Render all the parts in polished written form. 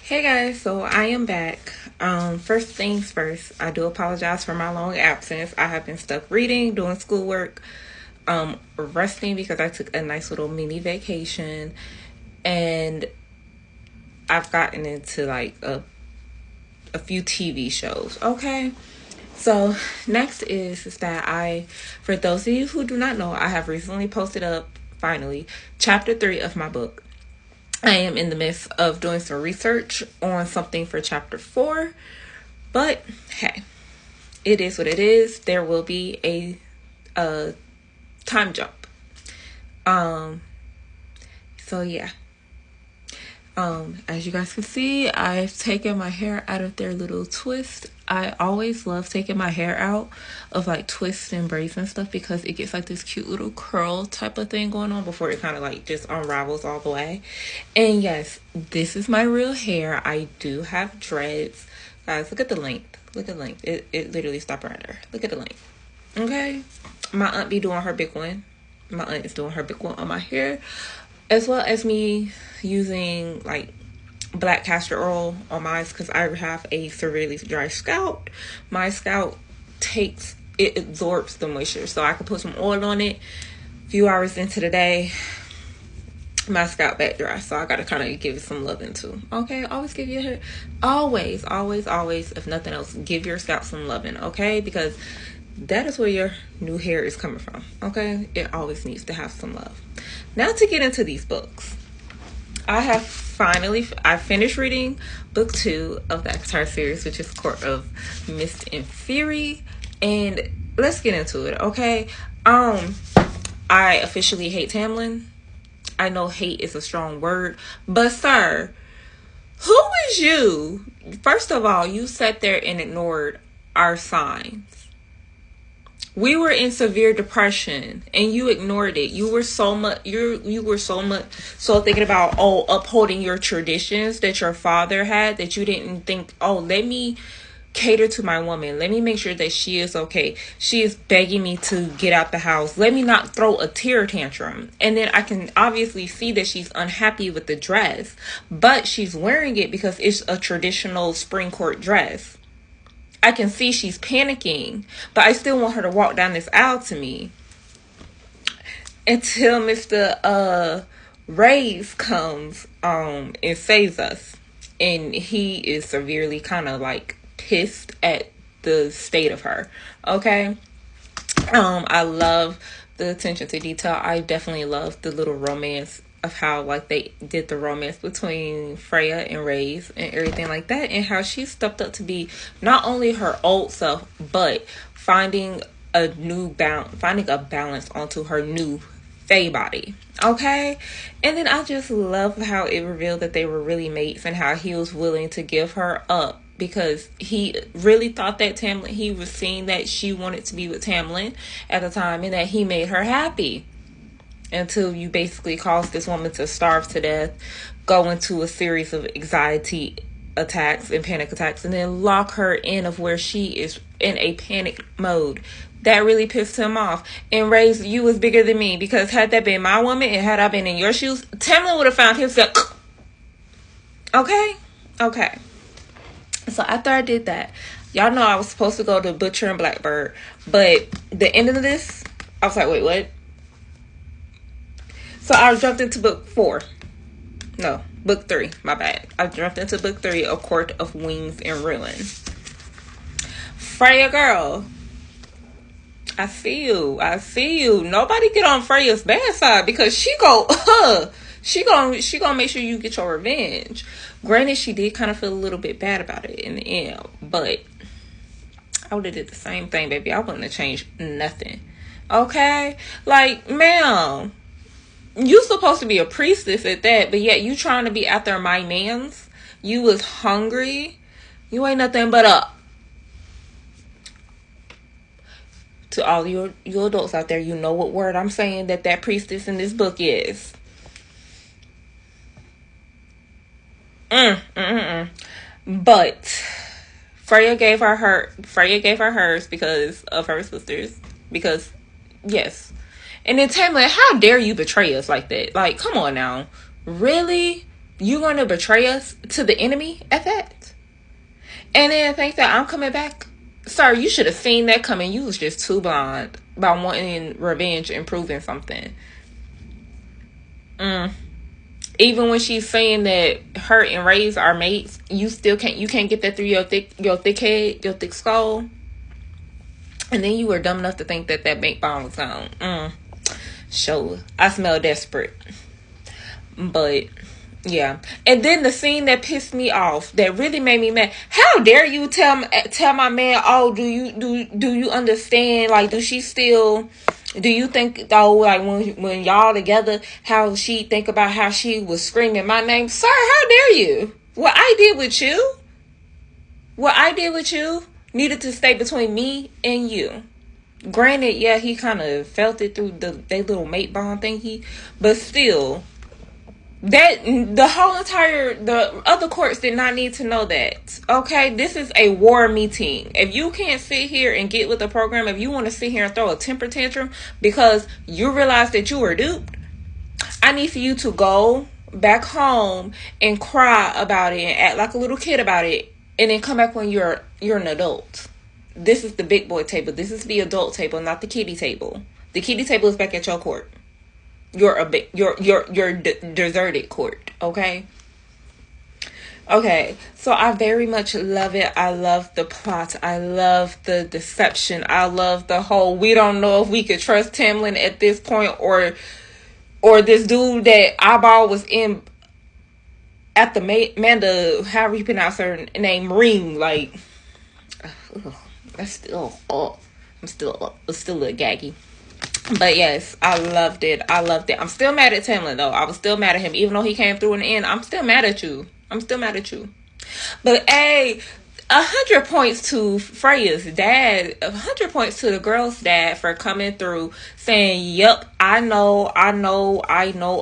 Hey guys, so I am back. First things first, I do apologize for my long absence. I have been stuck reading, doing schoolwork, resting because I took a nice little mini vacation, and I've gotten into like a few TV shows. Okay, so next is that for those of you who do not know, I have recently posted up finally chapter 3 of my book. I am in the midst of doing some research on something for chapter 4, but hey, it is what it is. There will be a time jump. So yeah. As you guys can see, I've taken my hair out of their little twist. I always love taking my hair out of like twists and braids and stuff because it gets like this cute little curl type of thing going on before it kind of like just unravels all the way. And yes, this is my real hair. I do have dreads. Guys, look at the length. Look at the length. It literally stopped right there. Look at the length. Okay? My aunt be doing her big one. My aunt is doing her big one on my hair, as well as me using like black castor oil on mine because I have a severely dry scalp. My scalp absorbs the moisture, so I can put some oil on it. A few hours into the day, my scalp back dry, so I gotta kind of give it some loving too. Okay, always give your hair, always, if nothing else, give your scalp some loving. Okay, because that is where your new hair is coming from. Okay, it always needs to have some love. Now to get into these books, I finished reading book 2 of the ACOTAR series, which is Court of Mist and Fury, and let's get into it. Okay, I officially hate Tamlin. I know hate is a strong word, but sir, who is you? First of all, you sat there and ignored our signs. We were in severe depression and you ignored it. You were so thinking about upholding your traditions that your father had, that you didn't think, let me cater to my woman. Let me make sure that she is okay. She is begging me to get out the house. Let me not throw a tear tantrum. And then I can obviously see that she's unhappy with the dress, but she's wearing it because it's a traditional spring court dress. I can see she's panicking, but I still want her to walk down this aisle to me until Mr. Reyes comes and saves us. And he is severely kind of like pissed at the state of her. Okay. I love the attention to detail. I definitely love the little romance of how like they did the romance between Freya and Reyes and everything like that, and how she stepped up to be not only her old self but finding a balance onto her new Fae body. Okay, and then I just love how it revealed that they were really mates and how he was willing to give her up because he really thought that he was seeing that she wanted to be with Tamlin at the time and that he made her happy. Until you basically cause this woman to starve to death, go into a series of anxiety attacks and panic attacks, and then lock her in of where she is in a panic mode. That really pissed him off. And Reyes, you was bigger than me, because had that been my woman and had I been in your shoes, Tamlin would have found himself. Okay? So after I did that, y'all know I was supposed to go to Butcher and Blackbird, but the end of this, I was like, wait, what? So I jumped into book 3. My bad. I jumped into book 3, A Court of Wings and Ruin. Freya girl, I see you. Nobody get on Freya's bad side because she gonna make sure you get your revenge. Granted, she did kind of feel a little bit bad about it in the end, but I would have did the same thing, baby. I wouldn't have changed nothing. Okay? Like, ma'am, you supposed to be a priestess at that, but yet you trying to be after my mans. You was hungry. You ain't nothing but to all you adults out there, you know what word I'm saying that priestess in this book is. But Freya gave her hers because of her sisters. Because yes. And then Tamlin, how dare you betray us like that? Like, come on now. Really? You going to betray us to the enemy at that? And then think that I'm coming back? Sir, you should have seen that coming. You was just too blind by wanting revenge and proving something. Even when she's saying that her and Ray's are mates, you can't get that through your thick head, your thick skull. And then you were dumb enough to think that mate bond was gone. Sure. I smell desperate. But yeah. And then the scene that pissed me off, that really made me mad. How dare you tell my man, oh, do you understand? Like, do you think, though, like, when y'all together, how she think about how she was screaming my name? Sir, how dare you? What I did with you needed to stay between me and you. Granted, yeah, he kind of felt it through they little mate bond thingy, but still, that the other courts did not need to know that. Okay, this is a war meeting. If you can't sit here and get with the program, if you want to sit here and throw a temper tantrum because you realize that you were duped, I need for you to go back home and cry about it and act like a little kid about it, and then come back when you're an adult. This is the big boy table. This is the adult table, not the kiddie table. The kiddie table is back at your court. Your deserted court, okay? Okay, so I very much love it. I love the plot. I love the deception. I love the whole, we don't know if we could trust Tamlin at this point, or this dude that Eyeball was in at the Manda, however you pronounce her name, Ring. Like, that's still, it's still a little gaggy. But yes, I loved it. I'm still mad at Tamlin, though. I was still mad at him. Even though he came through in the end, I'm still mad at you. But hey, 100 points to Freya's dad. 100 points to the girl's dad for coming through saying, yep, I know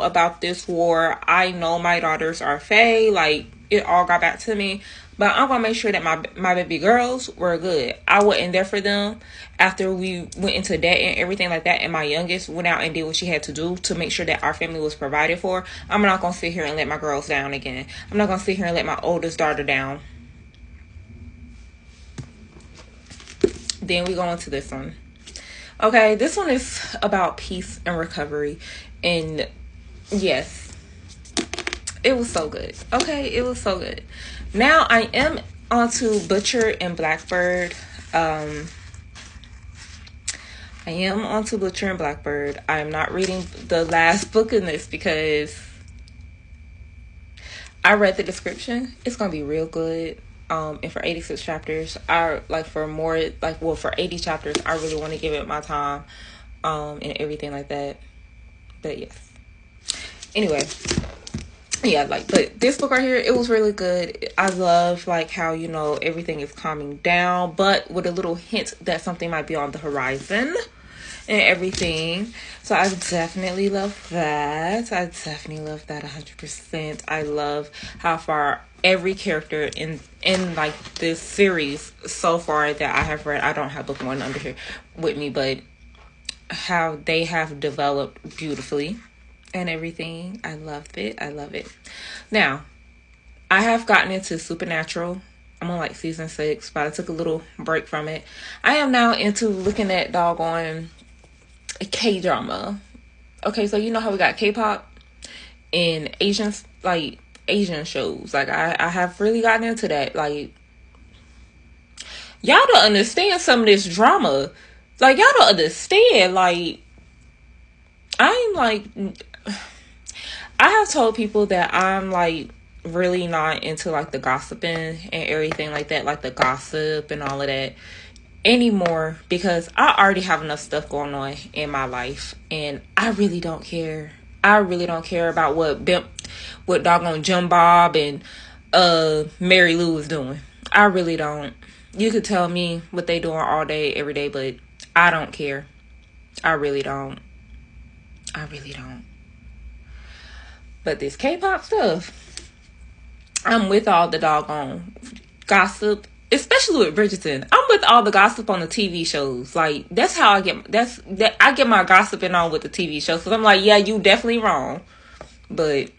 about this war. I know my daughters are Fae. Like, it all got back to me. But I'm going to make sure that my baby girls were good. I wasn't there for them after we went into debt and everything like that. And my youngest went out and did what she had to do to make sure that our family was provided for. I'm not going to sit here and let my girls down again. I'm not going to sit here and let my oldest daughter down. Then we go into this one. Okay, this one is about peace and recovery. And yes, it was so good. Okay, it was so good. Now I am onto Butcher and Blackbird. I am onto Butcher and Blackbird. I am not reading the last book in this because I read the description. It's gonna be real good. And for 86 chapters, for 80 chapters, I really want to give it my time, and everything like that. But yes. Anyway. Yeah, but this book right here, it was really good. I love, how, everything is calming down, but with a little hint that something might be on the horizon and everything. So I definitely love that. 100%. I love how far every character in this series so far that I have read, I don't have book one under here with me, but how they have developed beautifully. And everything. I love it. Now, I have gotten into Supernatural. I'm on season 6, but I took a little break from it. I am now into looking at doggone K-drama. Okay, so you know how we got K-pop and Asian shows. I have really gotten into that. Y'all don't understand some of this drama. Y'all don't understand. I have told people that I'm really not into the gossiping and everything like that, the gossip and all of that anymore, because I already have enough stuff going on in my life, and I really don't care. I really don't care about what doggone Jim Bob and Mary Lou is doing. I really don't. You could tell me what they doing all day, every day, but I don't care. I really don't. But this K-pop stuff, I'm with all the doggone gossip, especially with Bridgerton. I'm with all the gossip on the TV shows. That's how I get my gossiping on with the TV shows. Because I'm yeah, you definitely wrong. But